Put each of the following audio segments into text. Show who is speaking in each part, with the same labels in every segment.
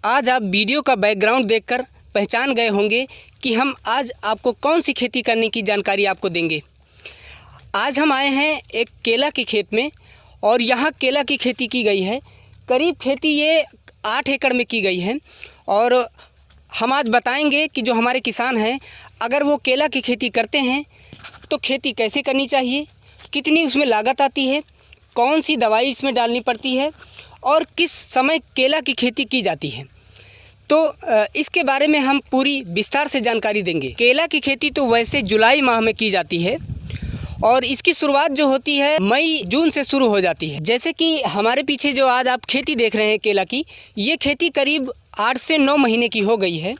Speaker 1: आज आप वीडियो का बैकग्राउंड देखकर पहचान गए होंगे कि हम आज आपको कौन सी खेती करने की जानकारी आपको देंगे। आज हम आए हैं एक केला के खेत में और यहाँ केला की खेती की गई है। करीब खेती ये 8 एकड़ में की गई है और हम आज बताएंगे कि जो हमारे किसान हैं अगर वो केला की खेती करते हैं तो खेती कैसे करनी चाहिए, कितनी उसमें लागत आती है, कौन सी दवाई इसमें डालनी पड़ती है और किस समय केला की खेती की जाती है। तो इसके बारे में हम पूरी विस्तार से जानकारी देंगे। केला की खेती तो वैसे जुलाई माह में की जाती है और इसकी शुरुआत जो होती है मई जून से शुरू हो जाती है। जैसे कि हमारे पीछे जो आज आप खेती देख रहे हैं केला की, ये खेती करीब 8 से 9 महीने की हो गई है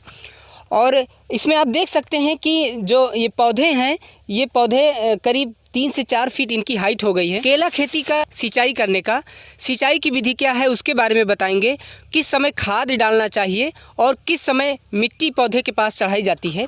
Speaker 1: और इसमें आप देख सकते हैं कि जो ये पौधे हैं, ये पौधे करीब 3 से 4 फीट इनकी हाइट हो गई है। केला खेती का सिंचाई की विधि क्या है उसके बारे में बताएंगे। किस समय खाद डालना चाहिए और किस समय मिट्टी पौधे के पास चढ़ाई जाती है,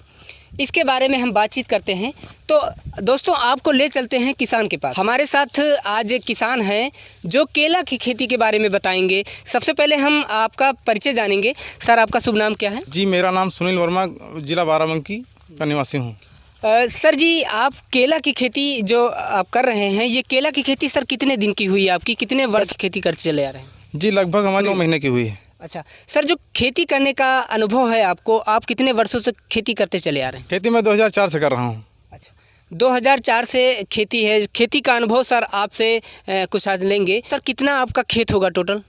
Speaker 1: इसके बारे में हम बातचीत करते हैं। तो दोस्तों आपको ले चलते हैं किसान के पास। हमारे साथ आज एक किसान हैं जो केला की खेती के बारे में बताएंगे। सबसे पहले हम आपका परिचय जानेंगे। सर, आपका शुभ नाम क्या है?
Speaker 2: जी, मेरा नाम सुनील वर्मा, जिला बाराबंकी का निवासी हूँ।
Speaker 1: सर जी, आप केला की खेती जो आप कर रहे हैं, ये केला की खेती सर कितने दिन की हुई है आपकी? कितने वर्ष खेती करते चले आ रहे हैं?
Speaker 2: जी, लगभग हमारी 9 महीने की हुई है।
Speaker 1: अच्छा सर, जो खेती करने का अनुभव है आपको, आप कितने वर्षों से खेती करते चले आ रहे हैं?
Speaker 2: खेती मैं 2004 से कर रहा हूँ।
Speaker 1: अच्छा, 2004 से खेती है। खेती का अनुभव सर आपसे कुछ आज लेंगे। सर, कितना आपका खेत होगा टोटल?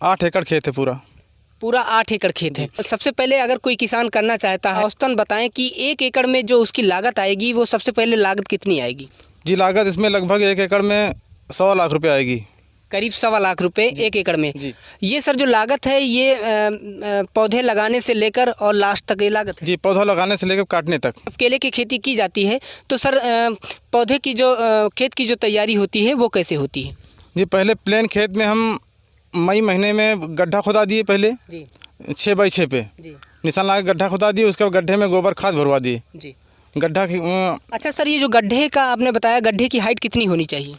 Speaker 2: 8 एकड़ खेत है पूरा
Speaker 1: 8 एकड़ खेत है। सबसे पहले अगर कोई किसान करना चाहता है, औसतन बताएं कि 1 एकड़ में जो उसकी लागत आएगी वो सबसे पहले लागत कितनी आएगी?
Speaker 2: जी, लागत इसमें लगभग 1 एकड़ में 1.25 लाख रुपये आएगी।
Speaker 1: करीब 1.25 लाख रुपये 1 एकड़ में जी। ये सर जो लागत है ये पौधे लगाने से लेकर और लास्ट तक ये लागत है?
Speaker 2: जी, पौधा लगाने से लेकर काटने तक।
Speaker 1: अब केले की खेती की जाती है तो सर पौधे की जो खेत की जो तैयारी होती है वो कैसे होती है?
Speaker 2: जी, पहले प्लेन खेत में हम मई महीने में गड्ढा खुदा दिए पहले जी, 6 बाई 6 पे जी निशान लगा के गड्ढा खुदा दिए। उसके बाद गड्ढे में गोबर खाद भरवा दिए जी। गड्ढा की
Speaker 1: अच्छा सर, ये जो गड्ढे का आपने बताया, गड्ढे की हाइट कितनी होनी चाहिए?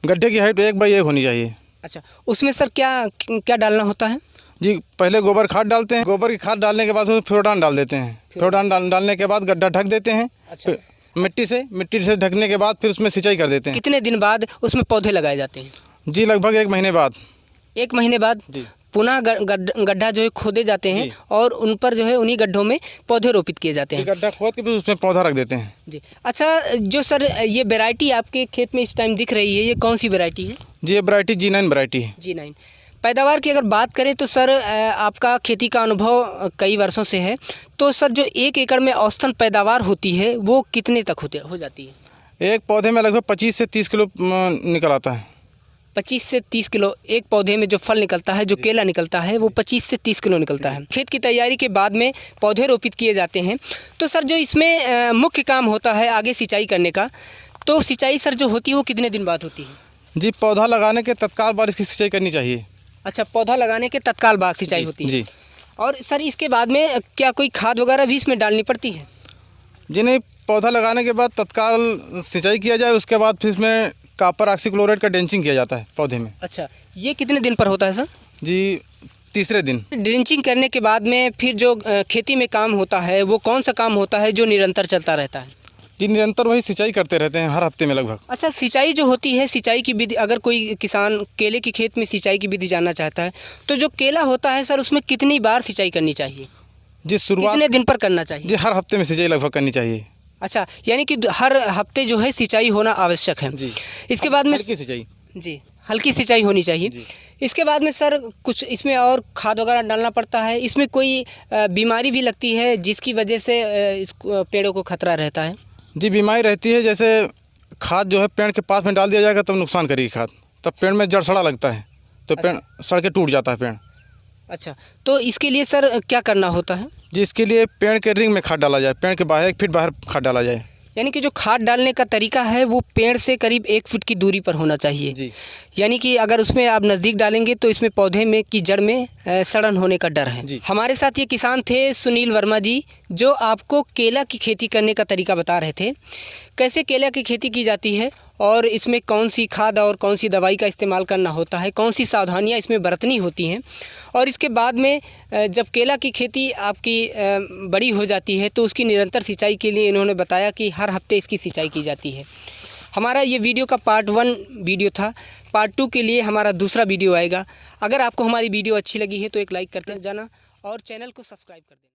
Speaker 2: गड्ढे की हाइट 1 बाई 1 होनी चाहिए।
Speaker 1: अच्छा, उसमें सर क्या डालना होता है?
Speaker 2: जी, पहले गोबर खाद डालते हैं। गोबर की खाद डालने के बाद उसमें फ्लोरान डाल देते हैं। फ्लोरान डालने के बाद गड्ढा ढक देते हैं। अच्छा, मिट्टी से ढकने के बाद फिर उसमें सिंचाई कर देते हैं।
Speaker 1: कितने दिन बाद उसमें पौधे लगाए जाते हैं?
Speaker 2: जी, लगभग 1 महीने बाद।
Speaker 1: 1 महीने बाद पुनः गड्ढा जो है खोदे जाते हैं और उन पर जो है उन्हीं गड्ढों में पौधे रोपित किए जाते हैं।
Speaker 2: गड्ढा खोद के फिर उसमें पौधा रख देते हैं
Speaker 1: जी। अच्छा, जो सर ये वैरायटी आपके खेत में इस टाइम दिख रही है, ये कौन सी वैरायटी है?
Speaker 2: जी, ये वैरायटी G9 वैरायटी है।
Speaker 1: G9। पैदावार की अगर बात करें तो सर आपका खेती का अनुभव कई वर्षों से है, तो सर जो 1 एकड़ में औसतन पैदावार होती है वो कितने तक हो जाती है?
Speaker 2: एक पौधे में लगभग 25 से 30 किलो निकल आता है।
Speaker 1: 25 से 30 किलो एक पौधे में जो फल निकलता है, जो केला निकलता है, वो 25 से 30 किलो निकलता है। खेत की तैयारी के बाद में पौधे रोपित किए जाते हैं। तो सर जो इसमें मुख्य काम होता है आगे सिंचाई करने का, तो सिंचाई सर जो होती है वो कितने दिन बाद होती है?
Speaker 2: जी, पौधा लगाने के तत्काल बाद इसकी सिंचाई करनी चाहिए।
Speaker 1: अच्छा, पौधा लगाने के तत्काल बाद सिंचाई होती है जी। और सर इसके बाद में क्या कोई खाद वगैरह भी इसमें डालनी पड़ती है?
Speaker 2: जी नहीं, पौधा लगाने के बाद तत्काल सिंचाई किया जाए, उसके बाद फिर इसमें कॉपर ऑक्सीक्लोराइड का ड्रेंचिंग किया जाता है पौधे में।
Speaker 1: अच्छा, ये कितने दिन पर होता है सर?
Speaker 2: जी, तीसरे दिन।
Speaker 1: ड्रेंचिंग करने के बाद में फिर जो खेती में काम होता है वो कौन सा काम होता है जो निरंतर चलता रहता है?
Speaker 2: जी, निरंतर वही सिंचाई करते रहते हैं हर हफ्ते में लगभग।
Speaker 1: अच्छा, सिंचाई जो होती है, सिंचाई की विधि, अगर कोई किसान केले की खेत में सिंचाई की विधि जानना चाहता है तो जो केला होता है सर उसमें कितनी बार सिंचाई करनी चाहिए?
Speaker 2: जी, शुरुआत
Speaker 1: कितने दिन पर करना चाहिए?
Speaker 2: जी, हर हफ्ते में सिंचाई लगभग करनी चाहिए।
Speaker 1: अच्छा, यानी कि हर हफ्ते जो है सिंचाई होना आवश्यक है जी। इसके बाद में
Speaker 2: हल्की सिंचाई जी,
Speaker 1: हल्की सिंचाई होनी चाहिए। इसके बाद में सर कुछ इसमें और खाद वगैरह डालना पड़ता है? इसमें कोई बीमारी भी लगती है जिसकी वजह से इस पेड़ों को खतरा रहता है?
Speaker 2: जी, बीमारी रहती है। जैसे खाद जो है पेड़ के पास में डाल दिया जाएगा तब नुकसान करेगी खाद, तब पेड़ में जड़ सड़ा लगता है तो पेड़ सड़ के टूट जाता है पेड़।
Speaker 1: अच्छा, तो इसके लिए सर क्या करना होता है?
Speaker 2: जी, इसके लिए पेड़ के रिंग में खाद डाला जाए, पेड़ के बाहर 1 फीट बाहर खाद डाला जाए।
Speaker 1: यानी कि जो खाद डालने का तरीका है वो पेड़ से करीब 1 फुट की दूरी पर होना चाहिए जी। यानी कि अगर उसमें आप नज़दीक डालेंगे तो इसमें पौधे में की जड़ में सड़न होने का डर है जी। हमारे साथ ये किसान थे सुनील वर्मा जी, जो आपको केला की खेती करने का तरीका बता रहे थे, कैसे केला की खेती की जाती है और इसमें कौन सी खाद और कौन सी दवाई का इस्तेमाल करना होता है, कौन सी सावधानियाँ इसमें बरतनी होती हैं। और इसके बाद में जब केला की खेती आपकी बड़ी हो जाती है तो उसकी निरंतर सिंचाई के लिए इन्होंने बताया कि हर हफ्ते इसकी सिंचाई की जाती है। हमारा ये वीडियो का पार्ट 1 वीडियो था। पार्ट 2 के लिए हमारा दूसरा वीडियो आएगा। अगर आपको हमारी वीडियो अच्छी लगी है तो एक लाइक करते जाना और चैनल को सब्सक्राइब कर देना।